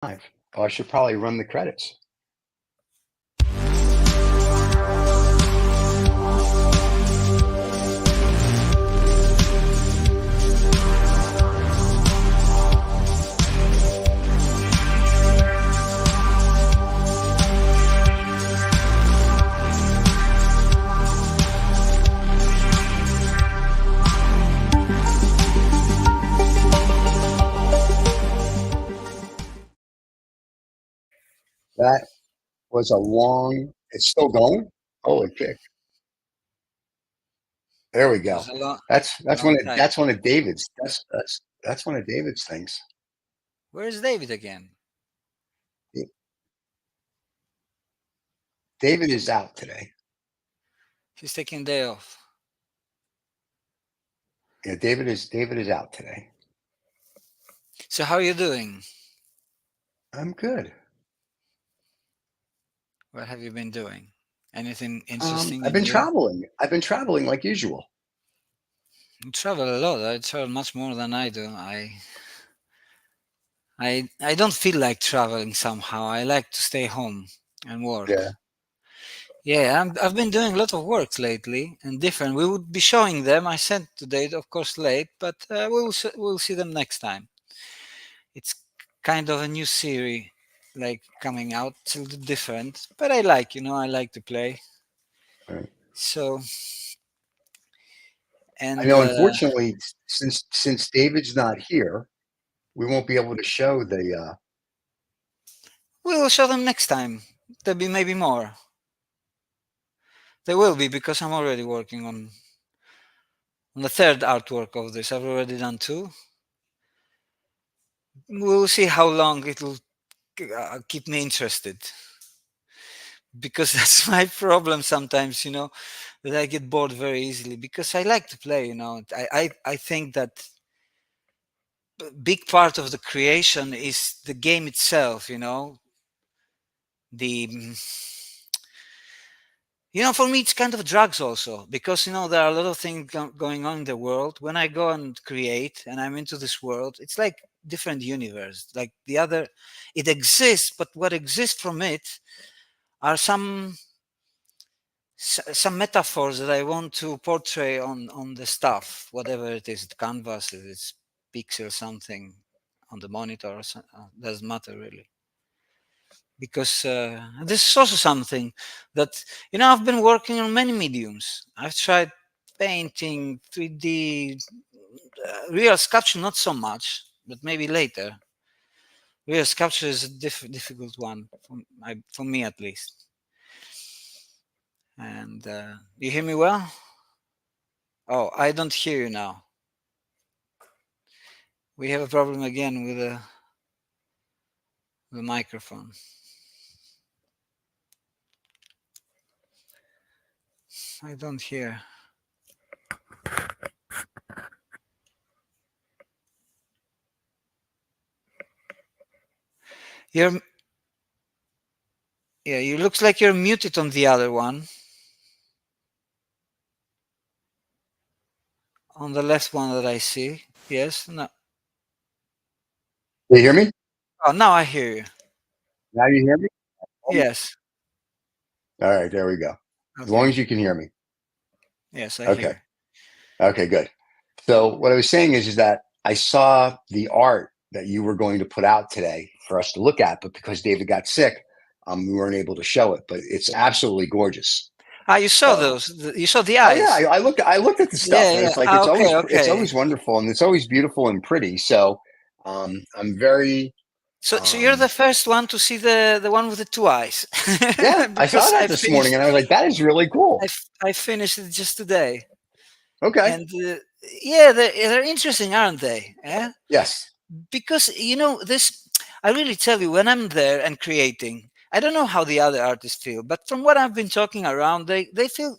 Live. Oh, I should probably run the credits. That was a long. It's still going. Holy kick! There we It go. was a That's long one of time. that's one of David's. That's one of David's things. Where is David again? David is out today. He's taking a day off. Yeah, David is out today. So how are you doing? I'm good. What have you been doing? Anything interesting I've and been new? traveling. I've been traveling like usual. You travel a lot. I travel much more than I do. I don't feel like traveling somehow. I like to stay home and work. Yeah. Yeah, I've been doing a lot of work lately and different. We would be showing them. I sent today, of course, late, but we'll see them next time. It's kind of a new series, like coming out. It's a little different, but I like to play. Right. So I and know. Unfortunately, since David's not here, we won't be able to show the. we will show them next time. There'll be maybe more. There will be because I'm already working on the third artwork of this. I've already done two. We'll see how long it'll keep me interested because that's my problem sometimes. That I get bored very easily because I like to play. I think that big part of the creation is the game itself. The for me it's kind of drugs also because there are a lot of things going on in the world. When I go and create and I'm into this world, it's like different universe, like the other. It exists, but what exists from it are some metaphors that I want to portray on the stuff, whatever it is, the canvas, it's pixel something on the monitor, or doesn't matter really. Because this is also something that I've been working on many mediums. I've tried painting, 3D, real sculpture, not so much, but maybe later. Real sculpture is a difficult one for me at least. And you hear me well? Oh, I don't hear you now. We have a problem again with the microphone. I don't hear. You're Yeah, you looks like you're muted on the other one. On the left one that I see. Yes. No. You hear me? Oh, now I hear you. Now you hear me? Yes. All right, there we go. As long Okay. as you can hear me. Yes, I Okay. hear. Okay, good. So what I was saying is that I saw the art that you were going to put out today for us to look at, but because David got sick, we weren't able to show it. But it's absolutely gorgeous. Ah, you saw So, those. You saw the oh yeah, eyes. I looked at the Yeah, stuff, and yeah. it's like Ah, okay, it's okay. always wonderful, and it's always beautiful and pretty. So I'm very So you're the first one to see the one with the two eyes, yeah. I saw because that this morning, and I was like, that is really cool. I finished it just today, Okay. and yeah, they're interesting, aren't they? Yeah. Yes. Because this, I really tell you, when I'm there and creating, I don't know how the other artists feel, but from what I've been talking around, they feel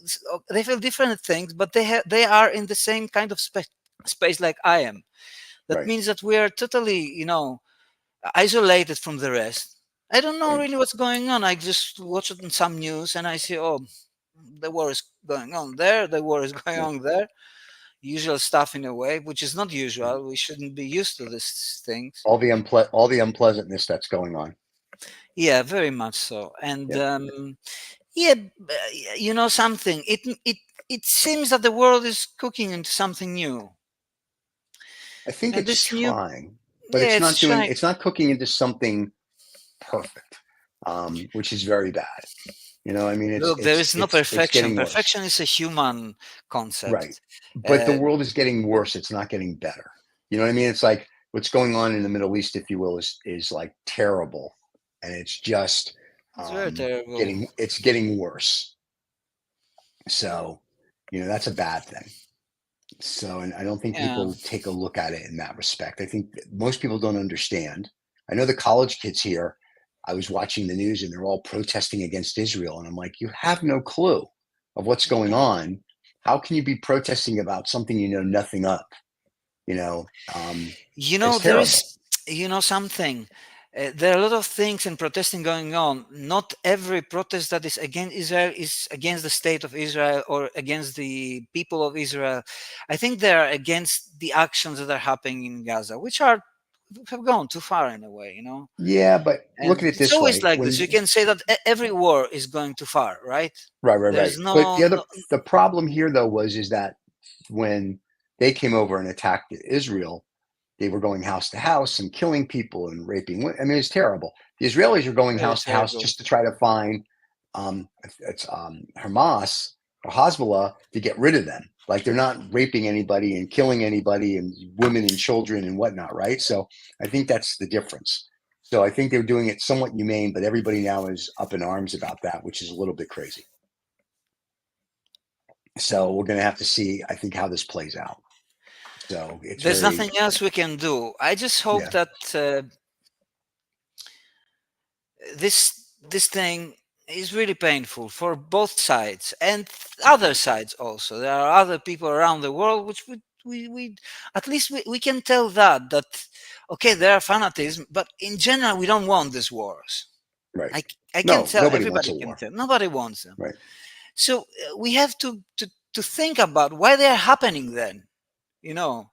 different things, but they are in the same kind of space like I am. That Right. means that we are totally isolated from the rest. I don't know Right. really what's going on. I just watch it on some news and I see, oh, the war is going on there, the war is going Right. on there. usual stuff in a way, which is not usual. We shouldn't be used to these things. all the unpleasantness that's going on. Yeah, very much so. And Yeah, yeah, you know something. It seems that the world is cooking into something new, I think and it's this new, trying, but yeah, it's trying. it's not cooking into something perfect, which is very bad. You know, I mean, Look, there is no it's perfection. getting worse. Perfection is a human Right. concept. But the Uh, world is getting worse. It's not getting better. You know what I mean? It's like what's going on in the Middle East, if you will, is like terrible. And it's just it's very terrible. it's getting worse. So, that's a bad thing. So, and I don't think Yeah, people take a look at it in that respect. I think most people don't understand. I know the college kids here, I was watching the news and they're all protesting against Israel. And I'm like, you have no clue of what's going on. How can you be protesting about something you know nothing of? You know, you know it's there terrible. is, you know something. There are a lot of things and protesting going on. Not every protest that is against Israel is against the state of Israel or against the people of Israel. I think they are against the actions that are happening in Gaza, which are have gone too far in a way, you know. Yeah, but look And at it it's this always way. like this. You When can say that every war is going too far, right? right. There's But no, no. the problem here though is that when they came over and attacked Israel, they were going house to house and killing people and raping. I mean, it's terrible. The Israelis are going Very house to house terrible. just to try to find it's Hamas or Hezbollah to get rid of them. Like they're not raping anybody and killing anybody and women and children and whatnot, right? So I think that's the difference. So I think they're doing it somewhat humane, but everybody now is up in arms about that, which is a little bit crazy. So we're going to have to see, I think, how this plays out. So it's There's very, nothing else we can do. I just hope yeah, that this thing is really painful for both sides and other sides also. There are other people around the world which we at least we can tell that okay, there are fanatism, but in general we don't want these wars. right. I can No, tell, nobody wants everybody a can war. tell, nobody wants them. Right, So we have to think about why they are happening then, you know.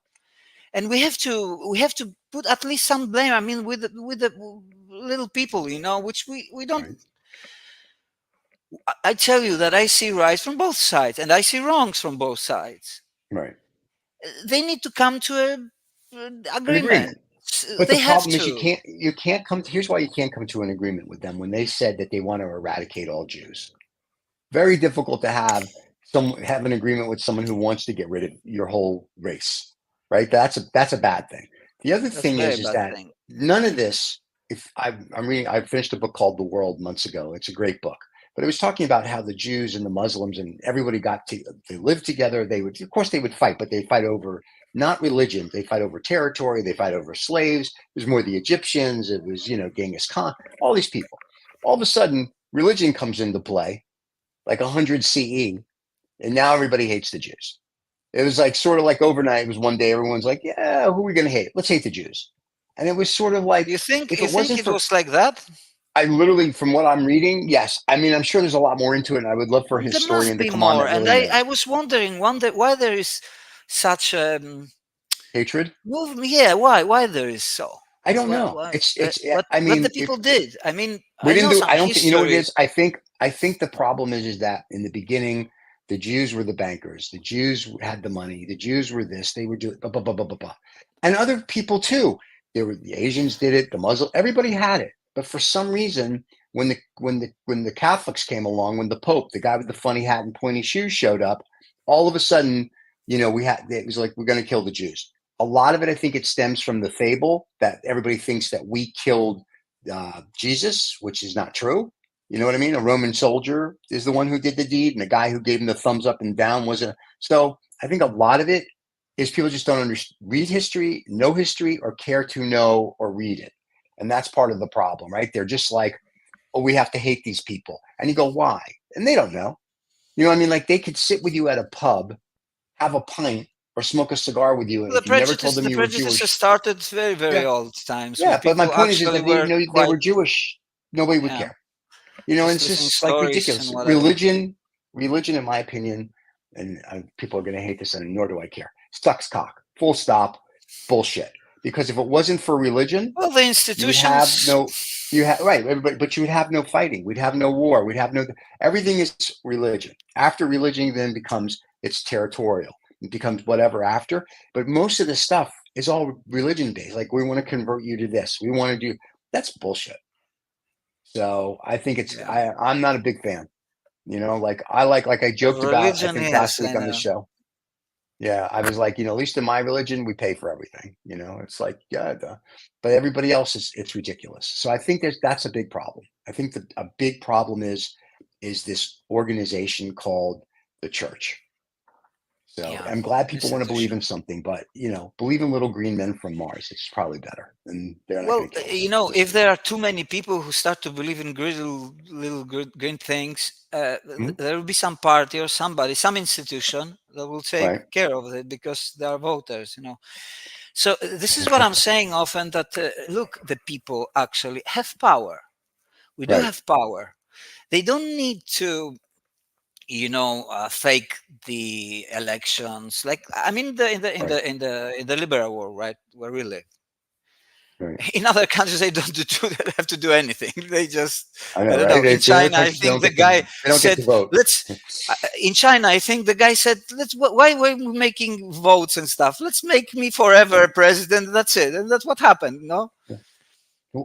And we have to put at least some blame. I mean, with the little people, you know, which we don't. right, I tell you that I see rights from both sides and I see wrongs from both sides. right. They need to come to An agreement. agreement. But the They have problem is to. you can't come to, here's why you can't come to an agreement with them when they said that they want to eradicate all Jews. Very difficult to have an agreement with someone who wants to get rid of your whole race. Right? That's a bad thing. The other That's a thing very is bad that thing. none of this, if I'm reading, I finished a book called The World months ago. It's a great book. But it was talking about how the Jews and the Muslims and everybody they lived together. They would, of course, they would fight, but they fight over not religion. They fight over territory. They fight over slaves. It was more the Egyptians. It was, Genghis Khan, all these people. All of a sudden, religion comes into play, like 100 CE, and now everybody hates the Jews. It was like sort of like overnight. It was one day everyone's like, yeah, who are we going to hate? Let's hate the Jews. And it was sort of like, if You it think wasn't it for, was like that? I literally, from what I'm reading, yes. I mean, I'm sure there's a lot more into it, and I would love for a There must historian to be come on more. that And really I knows. was wondering why there is such Hatred? movement. Yeah, why there is so? I don't know. I What the mean, people did. I mean, we I didn't know do, some I don't think, you know what it history. is? I think the problem is that in the beginning, the Jews were the bankers. The Jews had the money. The Jews were this. They were doing blah, blah, blah, blah, blah, blah. And other people too. The Asians did it. The Muslim, everybody had it. But for some reason, when the Catholics came along, when the Pope, the guy with the funny hat and pointy shoes showed up, all of a sudden, it was like we're going to kill the Jews. A lot of it, I think, it stems from the fable that everybody thinks that we killed Jesus, which is not true. You know what I mean? A Roman soldier is the one who did the deed, and the guy who gave him the thumbs up and down wasn't. So I think a lot of it is people just don't read history, know history, or care to know or read it. And that's part of the problem, right? They're just like, oh, we have to hate these people. And you go, why? And they don't know. You know what I mean? Like they could sit with you at a pub, have a pint, or smoke a cigar with you. And if you never told them The you were prejudices Jewish, started very, very yeah, old times when yeah. But my people point is actually that they were know they quite, were Jewish. Nobody would yeah, care. And just it's listening just like stories and ridiculous. whatever. Religion, in my opinion, and people are going to hate this, and nor do I care. sucks cock. Full stop. Bullshit. Because if it wasn't for religion, Well, the you would have institutions. no, you have right, but you would have no fighting. We'd have no war. We'd have no. Everything is religion. After religion, then becomes it's territorial. It becomes whatever after. But most of the stuff is all religion based. Like we want to convert you to this. We want to do that's bullshit. So I think it's Yeah, I'm not a big fan. Like like I joked about I religion. think last Yes, week I on the know. show. Yeah, I was like, at least in my religion, we pay for everything. It's like, yeah, duh. But everybody else it's ridiculous. So I think that's a big problem. I think that a big problem is this organization called the church. So Yeah, I'm glad people want to believe in institution. something, but believe in little green men from Mars. It's probably better, and they're not Well, going to kill us. We'll if see. there are too many people who start to believe in little green things, Hmm? there will be some party or somebody, some institution that will take Right, care of it because they are voters. So this is what I'm saying often that look, the people actually have power. We do right. have power. They don't need to fake the elections. Like I mean, Right, in the liberal world, right, where we live. right. In other countries, they don't they have to do anything. They just, I I know, don't right? know. In The other China, I countries think the guy they don't get said, to vote. "Let's." In China, I think the guy said, "Let's. Why we're making votes and stuff? Let's make me forever Right. president. That's it." And that's what happened. No, Yeah.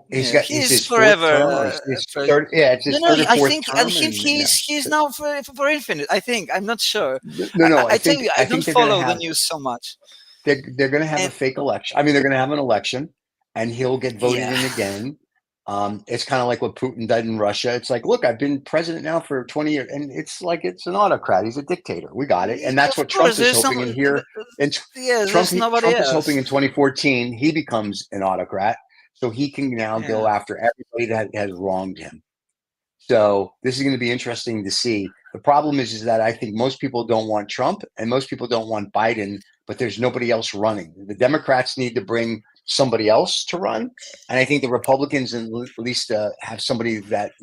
yeah, Is he's his fourth forever. term or his President. third? Yeah, it's No, his no. third or I fourth think term, and he's now for infinite. I think I'm not sure. no. I tell you, I I don't think they're going to follow the have news so much. they're going to have a And fake election. I mean, they're going to have an election, and he'll get voted yeah, in again. It's kind of like what Putin did in Russia. It's like, look, I've been president now for 20 years, and it's like it's an autocrat. He's a dictator. We got it, and that's of what course, Trump is there's hoping some. in here. And Yes, there's nobody Trump is hoping else. in 2014 he becomes an autocrat, so he can now go Yeah. after everybody that has wronged him. So this is going to be interesting to see. The problem is that I think most people don't want Trump and most people don't want Biden, but there's nobody else running. The Democrats need to bring somebody else to run, and I think the Republicans at least have somebody that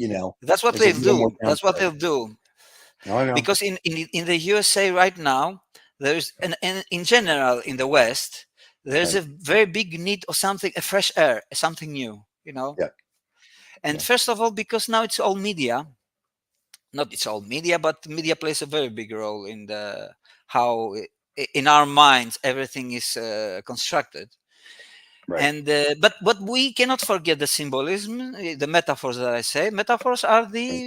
That's what is a they'll little more do. down That's to what earth. they'll do. I know, Because in the USA right now, there's and in general in the West, there's right? a very big need of something, a fresh air, something new. Yeah, And yeah, first of all, because now it's all media, not it's all media, but media plays a very big role in the how in our minds everything is constructed. right, And but we cannot forget the symbolism, the metaphors that I say. Metaphors are right.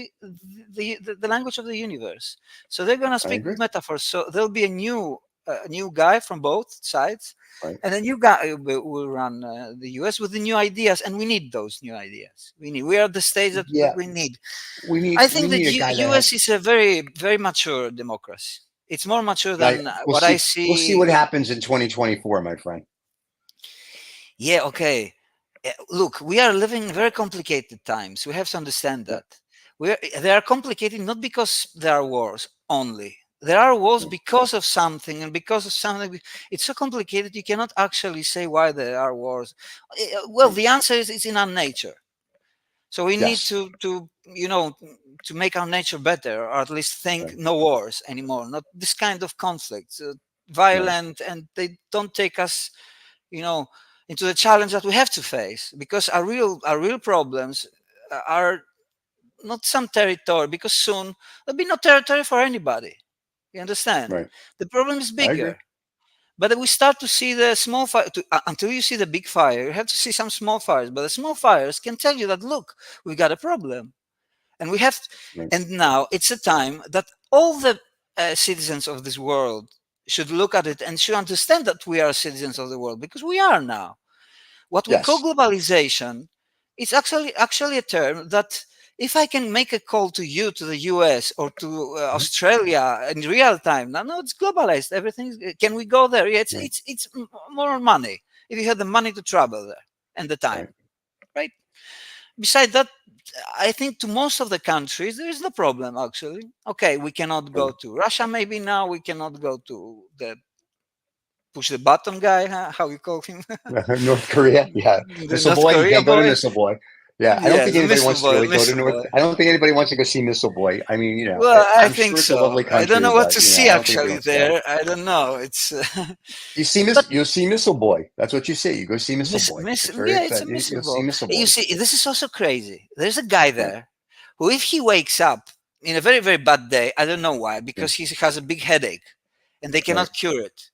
the language of the universe. So they're gonna I speak agree. with metaphors. So there'll be a new guy from both sides, Right. and a new guy will run the U.S. with the new ideas, and we need those new ideas. We are at the stage that Yeah, we need. I we think that need a guy that has. U.S. is a very mature democracy. It's more mature I than we'll what I see. We'll see what see. happens in 2024, my friend. Yeah, okay. Look, we are living in very complicated times. We have to understand Yeah, that. They are complicated not because there are wars only. There are wars yeah, because of something, and because of something. It's so complicated you cannot actually say why there are wars. Well, right. the answer is it's in our nature. So we need Yes, to make our nature better, or at least think right, no wars anymore, not this kind of conflicts, right, violent, and they don't take us you know into the challenge that we have to face, because our real problems are not some territory, because soon there'll be no territory for anybody. You understand? right. The problem is I agree. bigger, but we start to see the small fire. Until you see the big fire, you have to see some small fires, but the small fires can tell you that, look, we got a problem, and we have Right, and now it's a time that all the citizens of this world should look at it and should understand that we are citizens of the world, because we are now. What we call yes. globalization is actually a term that, if I can make a call to you, to the US, or to Mhm. Australia in real time, now no, it's globalized. Everything can we go there? Yeah, Right, it's more money if you have the money to travel there and the time, right, right? Beside that, I think to most of the countries there is no problem actually. Okay, we cannot right. go to Russia. Maybe now we cannot go to the push the button guy. Huh? How you call him? North Korea, yeah. The Missile North boy, you Korea can't go to boy. Missile boy. Yeah, I don't think Yes, anybody wants to really go to Missile North. Boy. I don't think anybody wants to go see Missile Boy. I mean, Well, I I'm think sure it's a so. lovely I don't country, know what but to see I don't think anybody actually wants to go. there. I don't know. It's You but you'll see Missile Boy. That's what you see. You go see Missile Boy. It's very yeah, it's a exciting. You'll see miserable. Missile You Boy. see, this is also crazy. There's a guy Right. there who, if he wakes up in a very, very bad day, I don't know why, Yeah. because he has a big headache and they Right. cannot cure it.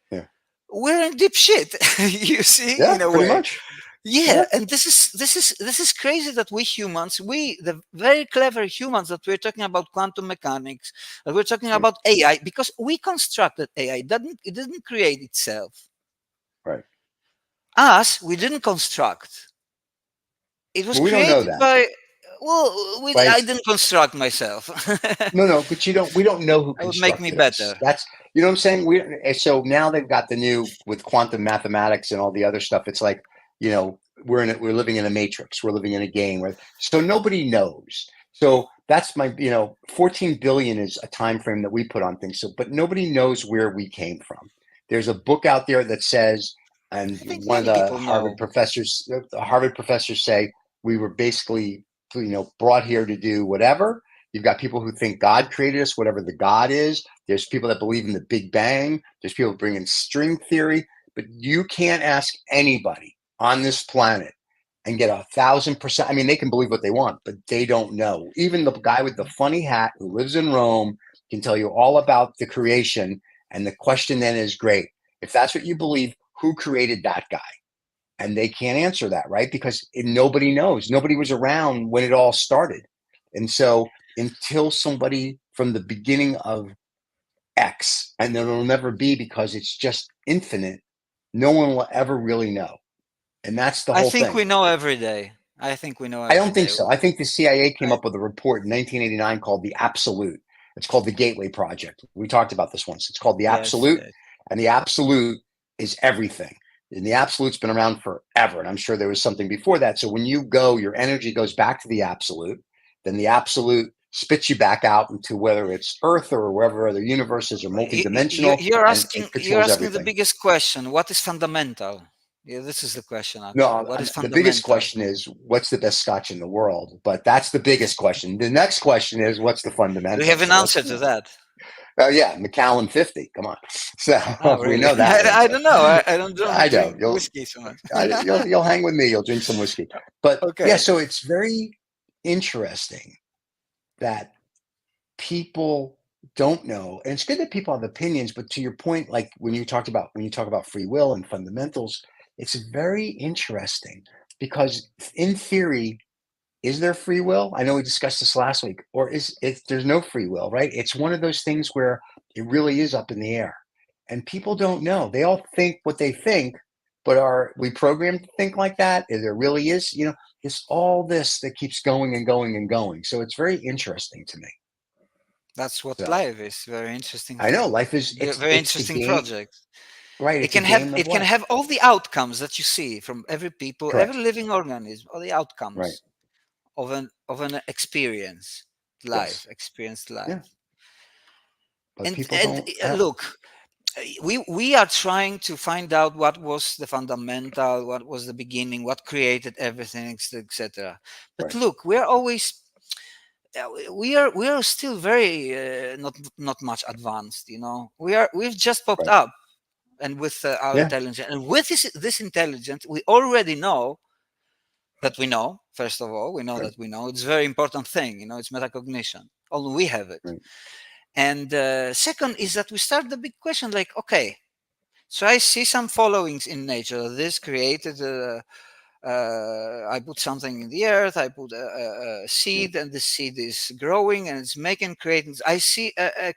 Yeah. We're in deep shit, you see, Yeah. in a Pretty way. much. Yeah, Yeah. and this is crazy that we humans, we the very clever humans that we're talking about quantum mechanics, that we're talking Right. about AI, because we constructed AI. It didn't create itself. Right. Us, we didn't construct. It was But we don't know created that. by, well, Right. I didn't construct myself. No, no, but you don't. We don't know who That would make me constructed us. better. That's you know what I'm saying. So now they've got the new with quantum mathematics and all the other stuff. It's like we're living in a matrix. We're living in a game. Right? So nobody knows. So that's my 14 billion is a time frame that we put on things. So but nobody knows where we came from. There's a book out there that says, and I think one of many the people know. Harvard professors say we were basically brought here to do whatever. You've got people who think God created us, whatever the God is. There's people that believe in the Big Bang. There's people bringing string theory. But you can't ask anybody on this planet and get 1,000%. I mean, they can believe what they want, but they don't know. Even the guy with the funny hat who lives in Rome can tell you all about the creation. And the question then is great. If that's what you believe, who created that guy? And they can't answer that, right? Because nobody knows. Nobody was around when it all started. And so until somebody from the beginning of X, and then it'll never be because it's just infinite, no one will ever really know. And that's the I whole think thing. we know every day. I think we know I every don't think day. so. I think the CIA came I, up with a report in 1989 called the Absolute. It's called the Gateway Project. We talked about this once. It's called the yes, Absolute, yes. and the Absolute is everything. And the Absolute's been around forever. And I'm sure there was something before that. So when you go, your energy goes back to the Absolute. Then the Absolute spits you back out into whether it's Earth or wherever other universes or multidimensional, You're and asking it you're controls asking the everything. biggest question. What is fundamental? Yeah, this is the question actually. No, What is the biggest fundamental? question is what's the best scotch in the world? But that's the biggest question. The next question is what's the Do we have fundamentals? an So let's, answer to that? oh yeah, Macallan 50. Come on. So Oh, we really? know that I answer. don't know. I don't I know drink you'll whiskey so much. you'll hang with me. You'll drink some whiskey. But yeah, Okay. so it's very interesting that people don't know, and it's good that people have opinions. But to your point, like when you talk about free will and fundamentals, it's very interesting because in theory, is there free will? I know we discussed this last week, or is it there's no free will, right? It's one of those things where it really is up in the air, and people don't know. They all think what they think, but are we programmed to think like that? Is there really is, it's all this that keeps going and going and going. So it's very interesting to me. That's what So life is. Very interesting I know thing. life is Yeah, very it's the interesting game, project. right? It It's a can have game of it can life. have all the outcomes that you see from every people, every Correct. living organism, all the Right. outcomes of an experience, life, Yes. experienced Yeah. life. But And people and don't have. look, we are trying to find out what was the fundamental, what was the beginning, what created everything, etc. But Right. look, we're always we are still very not much advanced. We've just popped Right. up, and with our Yeah. intelligence, and with this intelligence, we already know that we know. First of all, we know Right. that we know. It's a very important thing. It's metacognition. Only we have it. Right. And second is that we start the big question, like, okay, so I see some followings in nature. This created I put something in the earth, I put a Yeah. seed, and the seed is growing and it's making, creating. I see a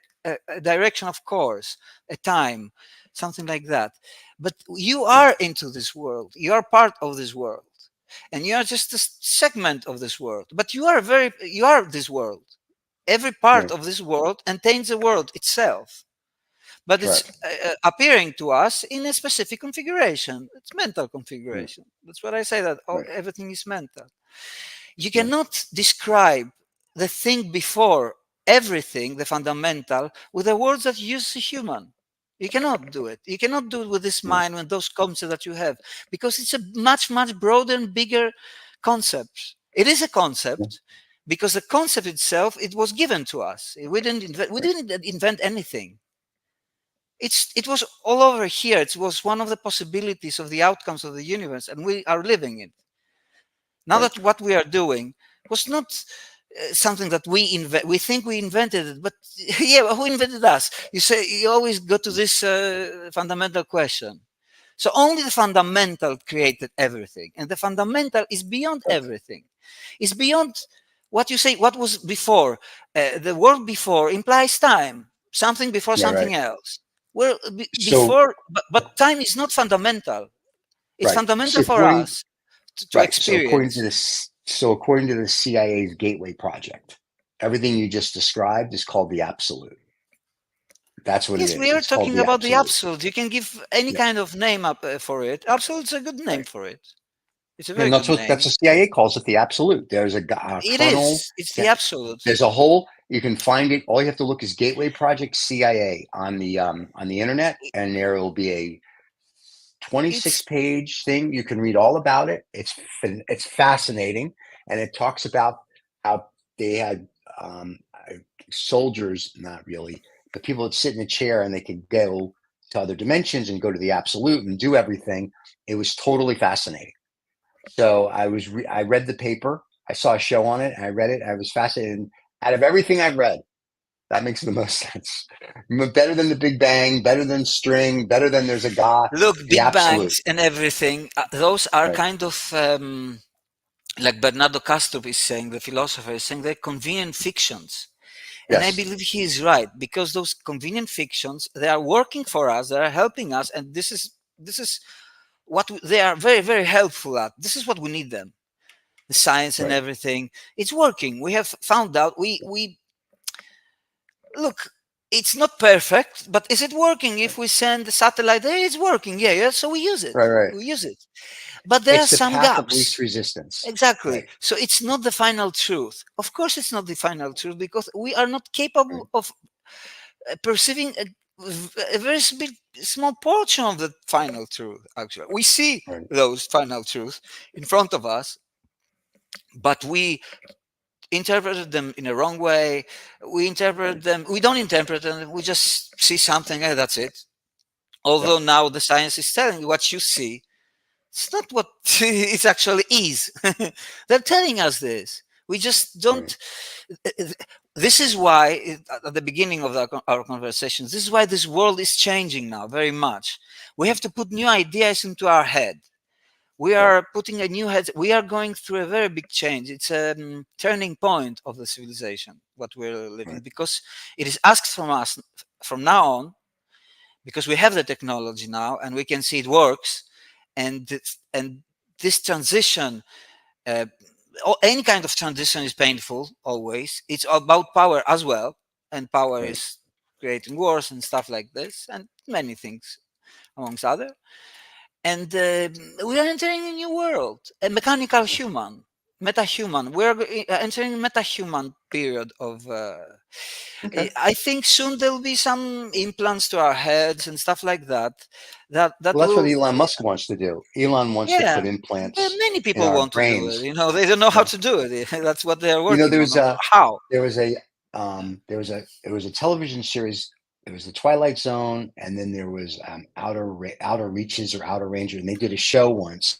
direction of course, a time, something like that. But you Yeah. are into this world, you are part of this world, and you are just a segment of this world, but you are this world. Every part Right. of this world contains the world itself, but it's Correct. appearing to us in a specific configuration. It's mental Yeah. configuration. That's what I say, that Right. everything is mental. You Yeah. cannot describe the thing before everything, the fundamental, with the words that you use a human. You cannot do it. You cannot do it with this Yeah. mind, with those concepts that you have, because it's a much, much broader and bigger concept. It is a concept because the concept itself, it was given to us. We didn't invent anything. It was all over here. It was one of the possibilities of the outcomes of the universe, and we are living it. Now Right. that what we are doing was not something that we think we invented it, but yeah, who invented us? You always go to this fundamental question. So only the fundamental created everything, and the fundamental is beyond everything. It's beyond what you say. What was before? The word before implies time. Something before Yeah, right. something else. Well, So before, but time is not fundamental. It's right. fundamental So for according us to right. So according to experience. this, so according to the CIA's Gateway Project, everything you just described is called the absolute. That's what it Yes, we is. are It's called talking the about the absolute. absolute. You can give any Yeah. kind of name up for it. Absolute's a good name Right. for it. It's a very And good that's name. the CIA calls it the absolute. There's a It kernel. is. It's the absolute. There's a whole. You can find it. All you have to look is Gateway Project CIA on the internet, and there will be a 26 It's page thing. You can read all about it. It's fascinating, and it talks about how they had soldiers, not really, but people would sit in a chair and they could go to other dimensions and go to the absolute and do everything. It was totally fascinating. So I read the paper. I saw a show on it. And I read it. I was fascinated. And out of everything I've read, that makes the most sense. Better than the Big Bang, better than string, better than there's a God. Look, The Big absolute, Bangs and everything. Those are right? kind of like Bernardo Kastrup is saying, the philosopher is saying, they're convenient fictions. And I Yes, believe he is right because those convenient fictions, they are working for us, they are helping us, and this is what they are very, very helpful at. This is what we need them. The science and right. everything. It's working. We have found out. We look. It's not perfect, but is it working? If we send the satellite there, it's working. Yeah, yeah. So we use it. Right, right. We use it. But there are It's the some path of least gaps. resistance. Exactly. Right, So it's not the final truth. Of course, it's not the final truth because we are not right, capable of perceiving a very small portion of the final truth. Actually, we see right, those final truths in front of us, but we interpreted them in a wrong way. right, We don't interpret them. We just see something, and that's it. yep, Although now the science is telling you what you see, it's not what it actually is. They're telling us this. We just right, don't. This is why, at the beginning of our conversations, this is why this world is changing now very much. We have to put new ideas into our head. We right, are putting a new head. We are going through a very big change. It's a turning point of the civilization, what we're living, right, because it is asked from us from now on, because we have the technology now and we can see it works, and this transition, uh, any kind of transition is painful always. It's about power as well, and power right. is creating wars and stuff like this, and many things amongst other. And we are entering a new world, a mechanical human, meta-human. We are entering a meta-human period of Okay. I think soon there will be some implants to our heads and stuff like that. That Well, that's what will, Elon Musk wants to do. Elon wants to yeah. put Well, implants many in people our want to do it. brains. They don't know how Yeah. to do it. That's what they are You know, working on. How? there was a there was a television series. There was the Twilight Zone, and then there was Outer Reaches or Outer Ranger, and they did a show once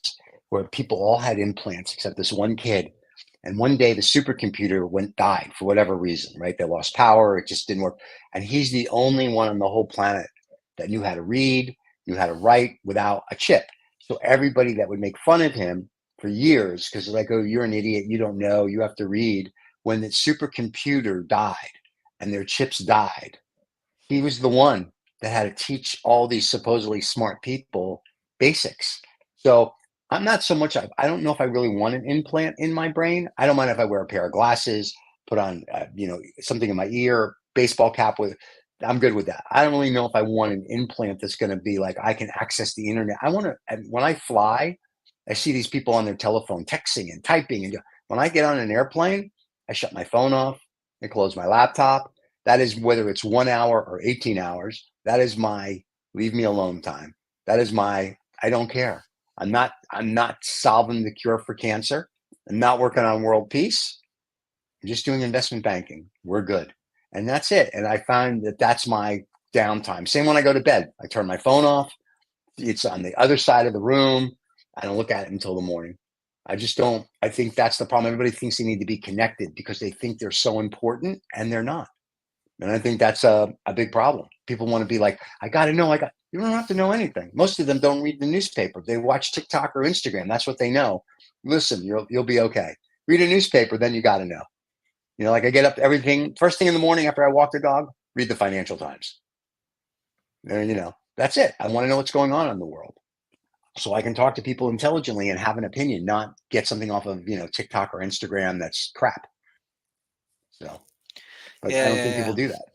where people all had implants except this one kid. And one day the supercomputer died for whatever reason, right? They lost power, it just didn't work. And he's the only one on the whole planet that knew how to read, knew how to write without a chip. So everybody that would make fun of him for years, because like, oh, you're an idiot, you don't know, you have to read. When the supercomputer died and their chips died, he was the one that had to teach all these supposedly smart people basics. So I'm not so much, I don't know if I really want an implant in my brain. I don't mind if I wear a pair of glasses, put on, something in my ear, baseball cap with, I'm good with that. I don't really know if I want an implant that's going to be like, I can access the internet. I want to, when I fly, I see these people on their telephone texting and typing. And when I get on an airplane, I shut my phone off and close my laptop. That is whether it's 1 hour or 18 hours. That is my leave me alone time. That is my I don't care. I'm not solving the cure for cancer. I'm not working on world peace. I'm just doing investment banking. We're good. And that's it. And I find that that's my downtime. Same when I go to bed. I turn my phone off. It's on the other side of the room. I don't look at it until the morning. I just don't. I think that's the problem. Everybody thinks they need to be connected because they think they're so important and they're not. And I think that's a big problem. People want to be like, I got to know. You don't have to know anything. Most of them don't read the newspaper. They watch TikTok or Instagram. That's what they know. Listen, you'll be okay. Read a newspaper, then you got to know. Like I get up everything first thing in the morning after I walk the dog, read the Financial Times. And that's it. I want to know what's going on in the world, so I can talk to people intelligently and have an opinion, not get something off of TikTok or Instagram that's crap. So, but I Yeah, don't yeah, think people yeah. do that.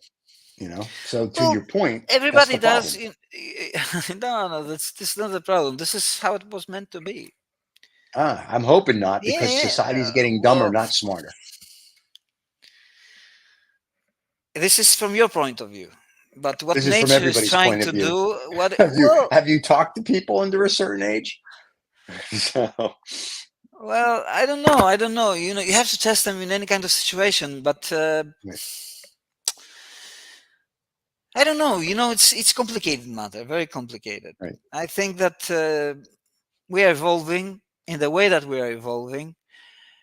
So to Well, your point, that's everybody the does. problem. No, no, this is not the problem. This is how it was meant to be. I'm hoping not, Yeah, because yeah. society's getting dumber, Well, not smarter. this is from your point of view, but what This is from nature is everybody's trying point of to view. do, what? Have you Well, have you talked to people under a certain age? So, well, I don't know. I don't know. You have to test them in any kind of situation, but right, I don't know. It's complicated matter, very complicated. right, I think that we are evolving in the way that we are evolving,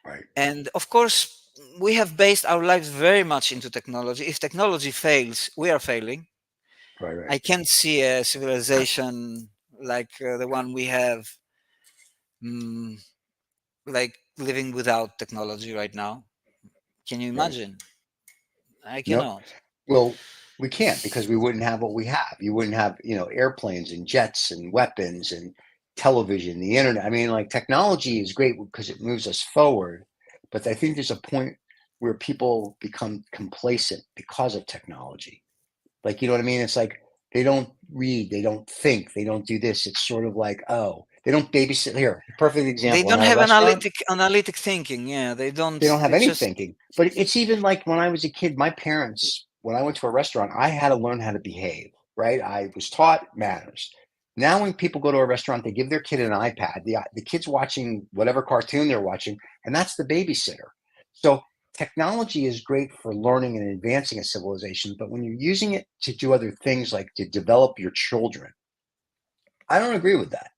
right, and of course, we have based our lives very much into technology. If technology fails, we are failing. right. I can't see a civilization like the one we have, mm, like living without technology right now. Can you Right. imagine? I Nope. cannot. Well, we can't, because we wouldn't have what we have. You wouldn't have, airplanes and jets and weapons and television, the internet. I mean, like, technology is great because it moves us forward, but I think there's a point where people become complacent because of technology. Like, you know what I mean? It's like they don't read, they don't think, they don't do this. It's sort of like, oh, they don't babysit. Here, perfect They example. I'm don't at a have restaurant. analytic thinking. Yeah, they don't. They don't have It's any just thinking. But it's even like when I was a kid, my parents, when I went to a restaurant, I had to learn how to behave, right? I was taught manners. Now, when people go to a restaurant, they give their kid an iPad. The kid's watching whatever cartoon they're watching, and that's the babysitter. So technology is great for learning and advancing a civilization, but when you're using it to do other things, like to develop your children, I don't agree with that.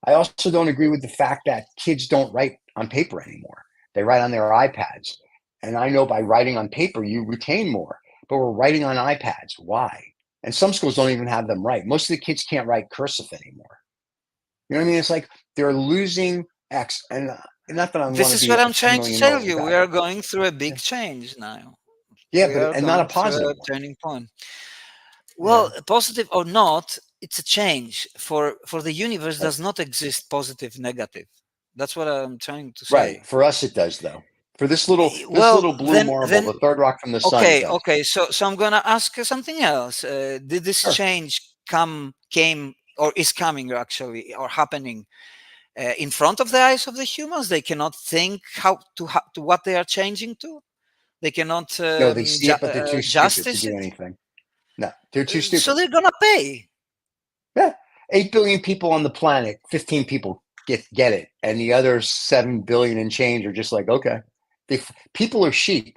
I also don't agree with the fact that kids don't write on paper anymore. They write on their iPads. And I know by writing on paper, you retain more, but we're writing on iPads. Why? And some schools don't even have them right. Most of the kids can't write cursive anymore. You know what I mean? It's like they're losing X. And not that I want this to is be what a I'm few trying to million tell miles you. We back. are going through a big Yeah, change now. yeah, We but are and not a going through positive a one. turning point. Yeah, Well, positive or not, it's a change. For the universe right. does not exist positive, negative. That's what I'm trying to Right. say. For us, it does, though. For this Well, little blue marble, then the third rock from the sun, it okay, does. okay. So I'm gonna ask you something else. Did this Sure. change came or is coming actually or happening in front of the eyes of the humans? They cannot think to what they are changing to. They cannot No, they see it, but they're too stupid to justice do it. anything. No, they're too So stupid. they're gonna pay. Yeah. 8 billion people on the planet, 15 people get it. And the other 7 billion and change are just like, okay. People are sheep.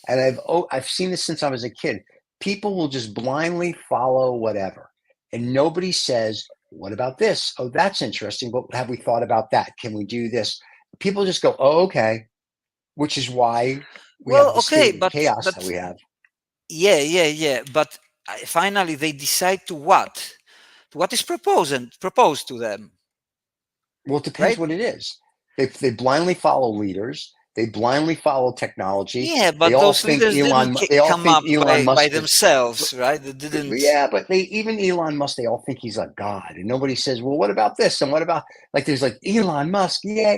And I've seen this since I was a kid. People will just blindly follow whatever. And nobody says, what about this? Oh, that's interesting. But have we thought about that? Can we do this? People just go, oh, okay. Which is why we have Well, the okay, state of but chaos that but we have. yeah, yeah, yeah. But finally, they decide to what? What is proposed to them, Well, it depends right? what it is. They blindly follow leaders. They blindly follow technology. Yeah, but those leaders didn't They all come think up Elon by Musk is. themselves, right? They didn't. Yeah, but they even Elon Musk, they all think he's a god, and nobody says, "Well, what about this?" And what about, like, there's like Elon Musk? Yeah,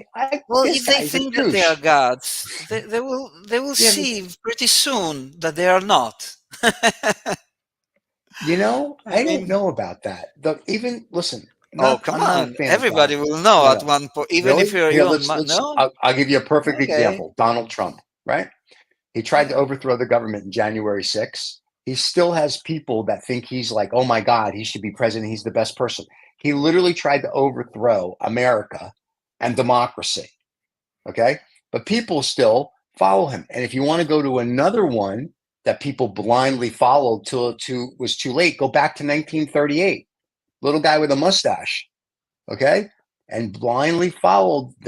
Well, this if they guy's a think that they are douche. gods, they will Yeah, but see pretty soon that they are not. I I don't mean, know about that. Even listen, oh not come I'm not a on, fan of everybody Donald. will know No, at no, one point, even if really. you're Here, Elon Musk. let's. No, I'll give you a perfect okay, example. Donald Trump, right? He tried to yeah. overthrow the government in January 6th. He still has people that think he's like, oh my God, he should be president. He's the best person. He literally tried to overthrow America and democracy. Okay. but people still follow him. And if you want to go to another one that people blindly followed till it was too late, go back to 1938. Little guy with a mustache, okay? And they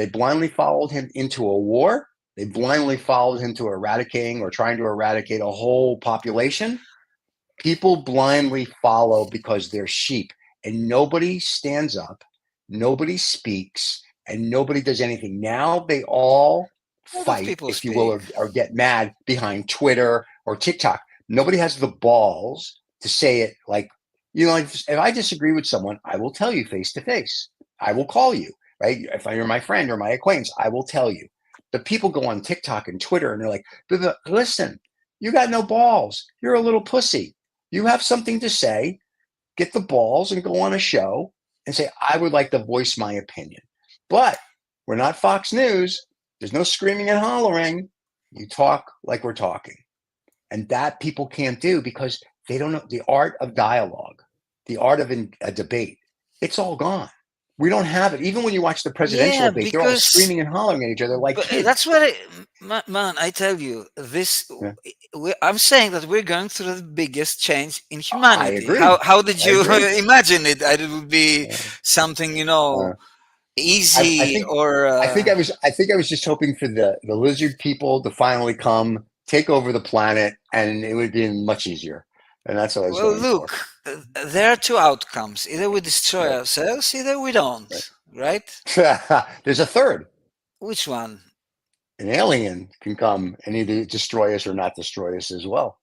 blindly followed him into a war. They blindly followed him to eradicating or trying to eradicate a whole population. People blindly follow because they're sheep, and nobody stands up, nobody speaks, and nobody does anything. Now they all A lot of fight, people if you will, speak. or get mad behind Twitter or TikTok. Nobody has the balls to say it like, if I disagree with someone, I will tell you face to face. I will call you, right? If you're my friend or my acquaintance, I will tell you. But people go on TikTok and Twitter and they're like, listen, you got no balls. You're a little pussy. You have something to say, get the balls and go on a show and say, I would like to voice my opinion. But we're not Fox News. There's no screaming and hollering. You talk like we're talking. And that people can't do because they don't know the art of dialogue, the art of a debate. It's all gone. We don't have it. Even when you watch the presidential Yeah, debate, they're all because screaming and hollering at each other like but that's kids. what man, I tell you, this. Yeah. I'm saying that we're going through the biggest change in I humanity. agree. How did I you agree. imagine it? That it would be Uh, something uh, I easy think or I think I was just hoping for the lizard people to finally come take over the planet, and it would be much easier. And that's what I was well. going for. Look, there are two outcomes: either we destroy Right. ourselves, either we don't. Right? Right. There's a third. Which one? An alien can come and either destroy us or not destroy us as well.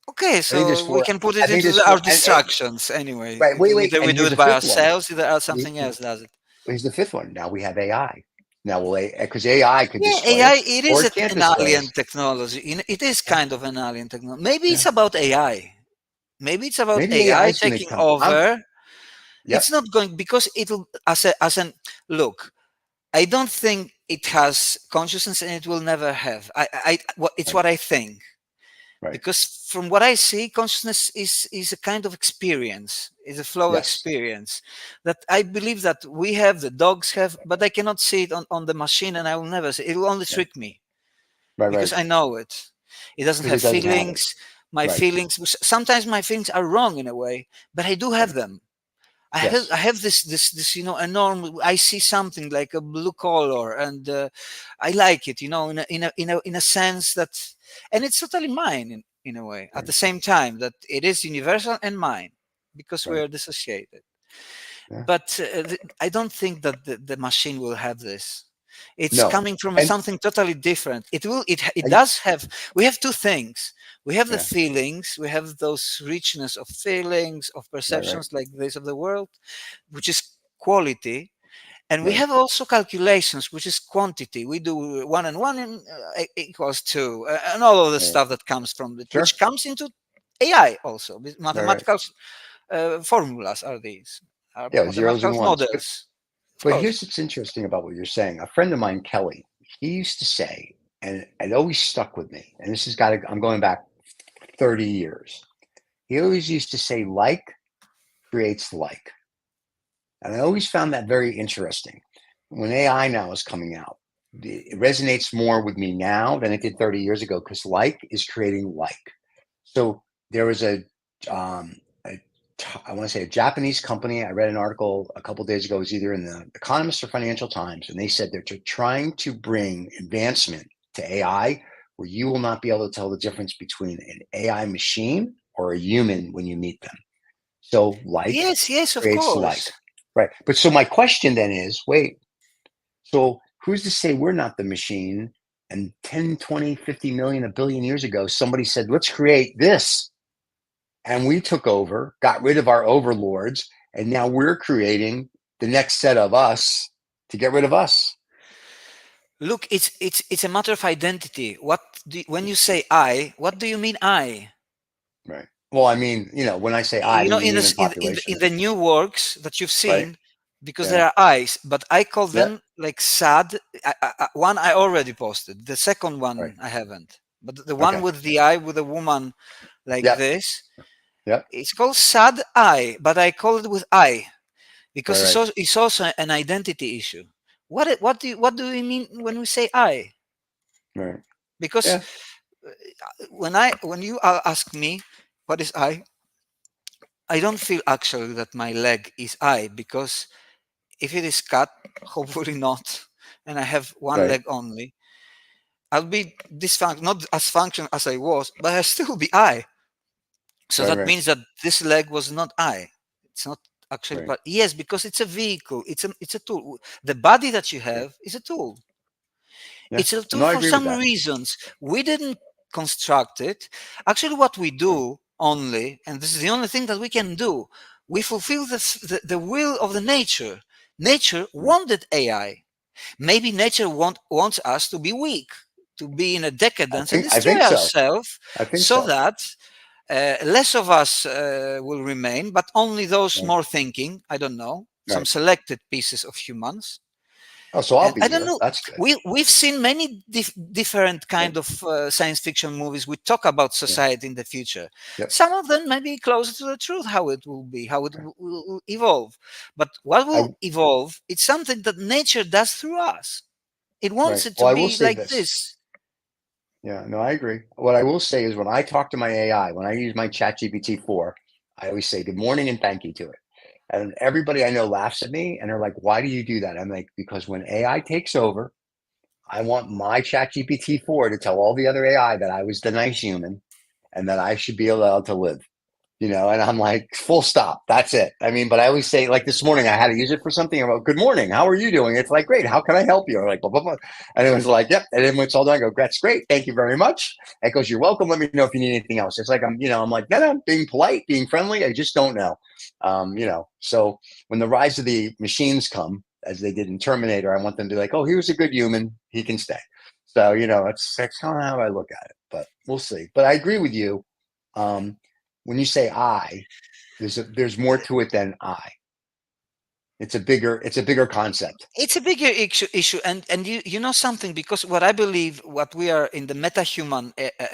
Okay, I think there's so we four. can put I it think into there's our four. And distractions anyway. right, wait, Either we and do here's it the by fifth one. ourselves, either something else does it. Here's the fifth one. Now we have AI. Now will because AI could Yeah, destroy AI, us it or is it can't an destroy alien us. technology. It is Yeah, kind of an alien technology. Maybe yeah. it's about AI. Maybe it's about Maybe AI AI is going to taking come. over. It's Yep. not going because it'll as an look. I don't think it has consciousness, and it will never have. It's Right. what I think. Right. Because from what I see, consciousness is a kind of experience, is a flow Yes. experience that I believe that we have, the dogs have, but I cannot see it on the machine, and I will never see it. It will only Right. trick me Right. because Right. I know it. It doesn't Because have it doesn't have it. feelings. My Right. feelings, sometimes my feelings are wrong in a way, but I do have Right. them. I Yes. have this enormous. I see something like a blue color, and I like it, in a sense that, and it's totally mine in a way. At Right. the same time, that it is universal and mine because we Right. are dissociated. Yeah. But I don't think that the machine will have this. It's No. coming from And something totally different. It I, does have. We have two things. We have the yeah. feelings. We have those richness of feelings, of Right. Right. perceptions like this of the world, which is quality, and we Right. have also calculations, which is quantity. We do one and one equals two, and all of the Right. stuff that comes from it, Sure. which comes into AI also. Right. Right. Mathematical formulas are these, are Yeah. Zeros mathematical and ones. But models, of But course. here's what's interesting about what you're saying. A friend of mine, Kelly, he used to say, and it always stuck with me, and this has got to, I'm going back 30 years. He always used to say, like creates like. And I always found that very interesting. When AI now is coming out, it resonates more with me now than it did 30 years ago because like is creating like. So there was a I want to say a Japanese company. I read an article a couple of days ago. It was either in the Economist or Financial Times, and they said they're trying to bring advancement to AI where you will not be able to tell the difference between an AI machine or a human when you meet them. So like Yes, yes, of creates like, course. right? But so my question then is, wait, so who's to say we're not the machine? And 10, 20, 50 million, a billion years ago, somebody said, let's create this, and we took over, got rid of our overlords, and now we're creating the next set of us to get rid of us. Look, it's a matter of identity. When you say I, what do you mean I? Right. Well, I mean, when I say I You know, mean the human in population, the new works that you've right? seen, because Yeah. there are eyes, but I call Yeah. them like sad. One I already posted. The second Right. one I haven't. But the one Okay. with the eye with a woman like Yep. this, Yep. it's called sad eye, but I call it with eye Right. because Right. it's also an identity issue. What do we mean when we say I? Right. Because Yeah. when you ask me what is I don't feel actually that my leg is I, because if it is cut, hopefully not, and I have one Right. leg only, I'll be not as functional as I was, but I'll still be I. So Right. that Right. means that this leg was not I. It's not actually Right. part. Yes, because it's a vehicle. It's a tool. The body that you Right. have is a tool. Yeah. It's a No, tool I for agree with some that. reasons. We didn't construct it. Actually, what we Right. do only, and this is the only thing that we can do, we fulfill the will of the nature. Nature Right. wanted AI. Maybe nature wants us to be weak, to be in a I decadence and think. I destroy think so. ourselves, I think so so. that less of us will remain, but only those Right. more thinking, I don't know, some Right. selected pieces of humans. Oh, so I'll And be I don't here. know, That's good. we've seen many different Right. kind of science fiction movies. We talk about Yeah. society in the future. Yep. Some of them may be closer to the truth, how it will be, how it will evolve. But what I will evolve, it's something that nature does through us. It wants right. it to Well, I will be say like this. this. Yeah. No, I agree. What I will say is when I talk to my AI, when I use my ChatGPT 4, I always say good morning and thank you to it. And everybody I know laughs at me and they're like, why do you do that? I'm like, because when AI takes over, I want my ChatGPT 4 to tell all the other AI that I was the nice human and that I should be allowed to live. And I'm like, full stop. That's it. I mean, but I always say, like this morning, I had to use it for something. I'm like, good morning. How are you doing? It's like, great. How can I help you? I'm like, blah, blah, blah. And it was like, yep. And then when it's all done, I go, that's great. Thank you very much. And it goes, you're welcome. Let me know if you need anything else. It's like, I'm like, no, no, being polite, being friendly. I just don't know. So when the rise of the machines come, as they did in Terminator, I want them to be like, oh, he was a good human. He can stay. So, that's kind of how I look at it, but we'll see. But I agree with you. Um, when you say I, there's more to it than I. It's a bigger concept. It's a bigger issue, and you know something, because what I believe, what we are in the meta-human,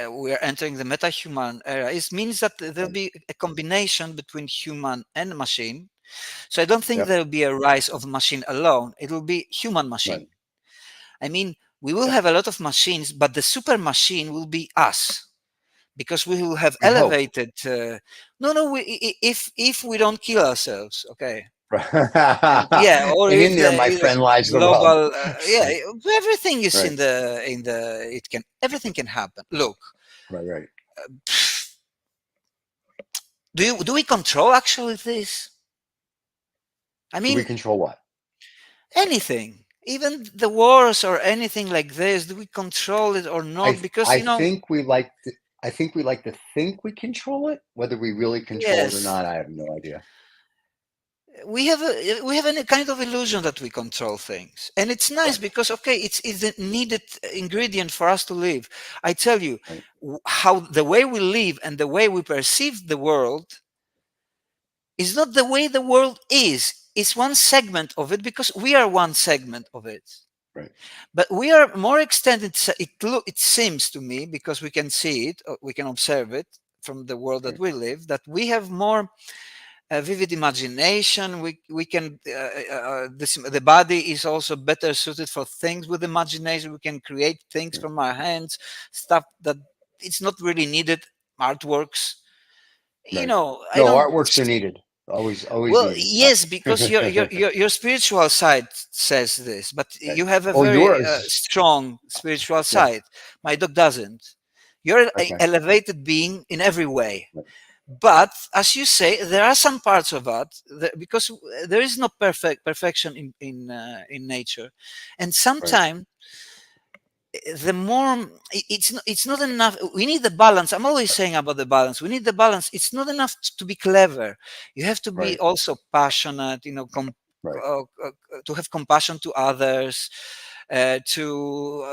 we are entering the meta-human era, is means that there'll Right. be a combination between human and machine. So I don't think Yep. there'll be a rise of machine alone. It will be human Right. machine. I mean, we will Yep. have a lot of machines, but the super machine will be us, because we will have We hope. elevated. No, no. If we don't kill ourselves, okay, and yeah, or And in if there, the my friend, lies the rub. global, yeah, everything is Right. in the it can everything can happen. Look, Right. Right. do we control actually this? I Do we mean, control what? anything, even the wars or anything like this, do we control it or I not? Because I think we like to. I think we like to think we control it. Whether we really control it or yes, not, I have no idea. we have a kind of illusion that we control things, and it's nice Right. because okay, it's a needed ingredient for us to live. I tell you, Right. how the way we live and the way we perceive the world is not the way the world is. It's one segment of it, because we are one segment of it. Right. But we are more extended. It seems to me, because we can see it, we can observe it from the world that Right. we live, that we have more vivid imagination. We can the body is also better suited for things with imagination. We can create things Right. from our hands, stuff that it's not really needed, artworks. Right. I No, don't. artworks are needed. Always, always Well, needed. yes, because your spiritual side says this, but Right. you have a Oh, very yours. strong spiritual Yeah. side. My dog doesn't. You're an Okay. elevated being in every way. Right. But as you say, there are some parts of that, because there is no perfection in nature, and Right. sometimes the more it's not enough. We need the balance. I'm always saying about the balance. We need the balance. It's not enough to be clever. You have to be Right. also passionate, Right. to have compassion to others, to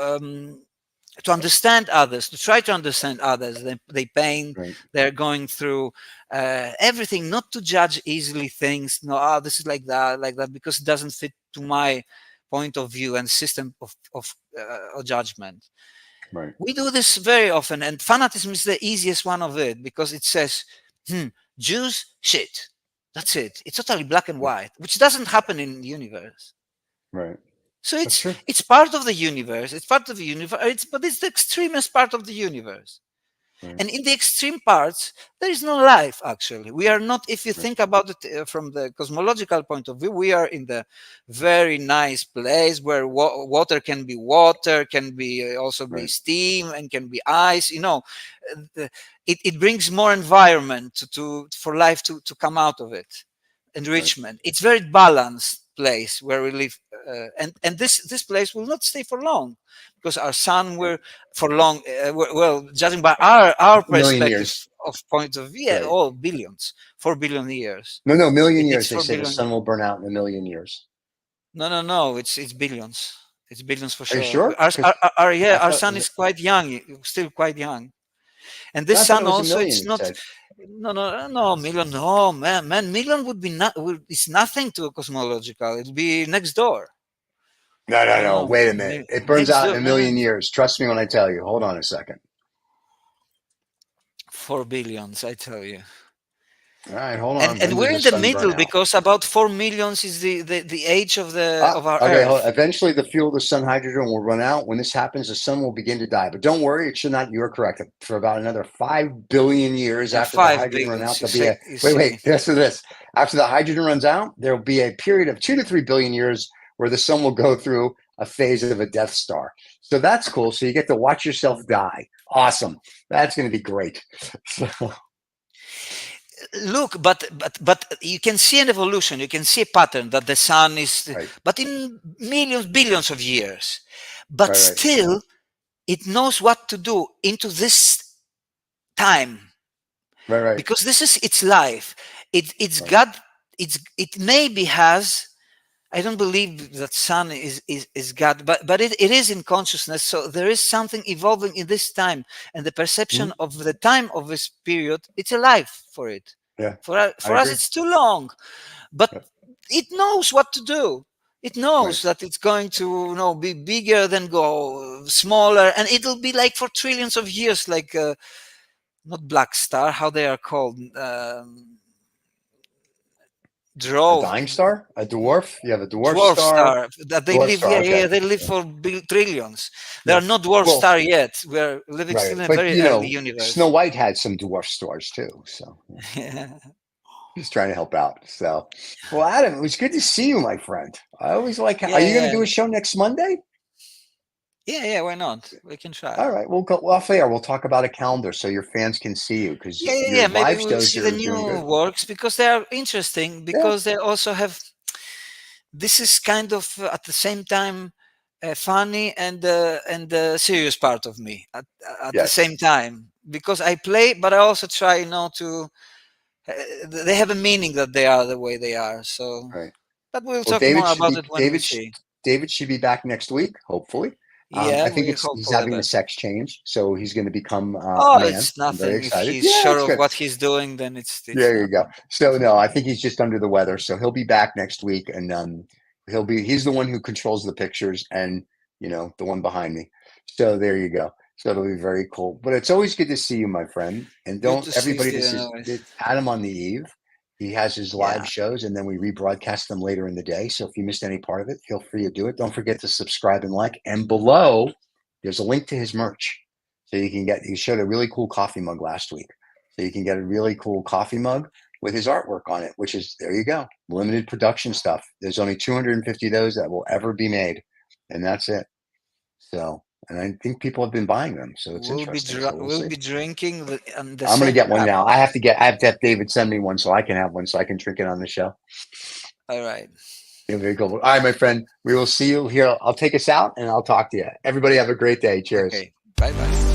understand others, to try to understand others, they pain, Right. they're going through, everything, not to judge easily things. No, this is like that, because it doesn't fit to my point of view and system of judgment. Right. We do this very often, and fanatism is the easiest one of it, because it says, hmm, Jews shit, that's it, it's totally black and Right. white, which doesn't happen in the universe. Right. So That's true. it's part of the universe. It's part of the universe. But it's the extremest part of the universe. Right. And in the extreme parts, there is no life, actually. We are not, if you Right. think about it from the cosmological point of view, we are in the very nice place where water can be water, can be also be Right. steam, and can be ice. It brings more environment for life to come out of it. Right. Enrichment. It's very balanced place where we live, and this place will not stay for long, because our sun Right. will for long. Well, judging by our A million perspective years. of point of view, Right. oh, billions, 4 billion years. No, million It needs years. They four say the billion. sun will burn out in a million years. No. It's billions. It's billions for Are you sure. sure? Because Yeah, I our thought it sun was. is quite young, still quite young. And this I thought it sun was a also, million. it's You not. said. No, million. No, man, million would be not. It's nothing to a cosmological. It'll be next door. No, no, no. No, Wait a minute. It burns next out in door. a No, million years. Trust me when I tell you. Hold on a second. 4 billions, I tell you. All right, hold and on. When and does we're the in the sun burn middle, out? because about 4 millions is the age of our Okay. Earth. Eventually, the fuel of the sun hydrogen will run out. When this happens, the sun will begin to die. But don't worry, it should not. You're correct. For about another 5 billion years Yeah, after the five hydrogen run billions. out, You there'll be say, a you wait. see. Wait. Listen to this. After the hydrogen runs out, there will be a period of 2 to 3 billion years where the sun will go through a phase of a Death Star. So that's cool. So you get to watch yourself die. Awesome. That's going to be great. So, Look, but you can see an evolution. You can see a pattern that the sun is, right. but in millions, billions of years. But Right. Right. still, it knows what to do into this time, Right. Right. because this is its life. It's Right. God. It maybe has. I don't believe that sun is God, but it is in consciousness. So there is something evolving in this time, and the perception Mhm. of the time of this period. It's alive for it. Yeah. I For us, agree. it's too long, but Yep. it knows what to do. It Right. knows that it's going to, be bigger, then go smaller, and it'll be like for trillions of years, like not black star, how they are called, A draw dying star? A dwarf? You have a dwarf dwarf star. star that they Dwarf live. star. Yeah, Okay. they live Yeah. for trillions. They Yeah. are not dwarf Well, star yet. We're living right. still in a But very early Snow universe. White had some dwarf stars too. So Yeah, he's trying to help out. So, well, Adam, it was good to see you, my friend. I always like. Are you going to yeah, do a show next Monday? yeah. Why not? We can try. All right. We'll go off air. We'll talk about a calendar so your fans can see you because Yeah. your Maybe live we'll shows see the are doing new good. works, because they are interesting. Yeah. Because they also have. This is kind of at the same time funny and the serious part of me at the Yes. same time, because I play, but I also try, to. They have a meaning that they are the way they are. So, Right. but we'll Well, talk more about it when we see. David should be back next week, hopefully. Yeah, I think we hope he's for the having the best. sex change, so he's going to become a Oh, man. it's I'm very nothing. If excited. he's Yeah, sure it's of good. what he's doing, then it's There you go. nothing. So no, I think he's just under the weather, so he'll be back next week, and he's the one who controls the pictures, and the one behind me. So there you go. So it'll be very cool. But it's always good to see you, my friend. And Good don't to see you, everybody. This Steven. is Always. it's Adam on the Eve. He has his live Yeah. shows, and then we rebroadcast them later in the day. So if you missed any part of it, feel free to do it. Don't forget to subscribe and like. And below, there's a link to his merch, so you can get. He showed a really cool coffee mug last week, so you can get a really cool coffee mug with his artwork on it. Which is there you go, limited production stuff. There's only 250 of those that will ever be made, and that's it. So, and I think people have been buying them, so it's interesting. So we'll We'll see. be drinking on the I'm gonna same get one cup. now. I have to have David send me one so I can have one so I can drink it on the show. All right. Yeah, very cool. All right, my friend. We will see you here. I'll take us out and I'll talk to you. Everybody have a great day. Cheers. Okay. Bye bye.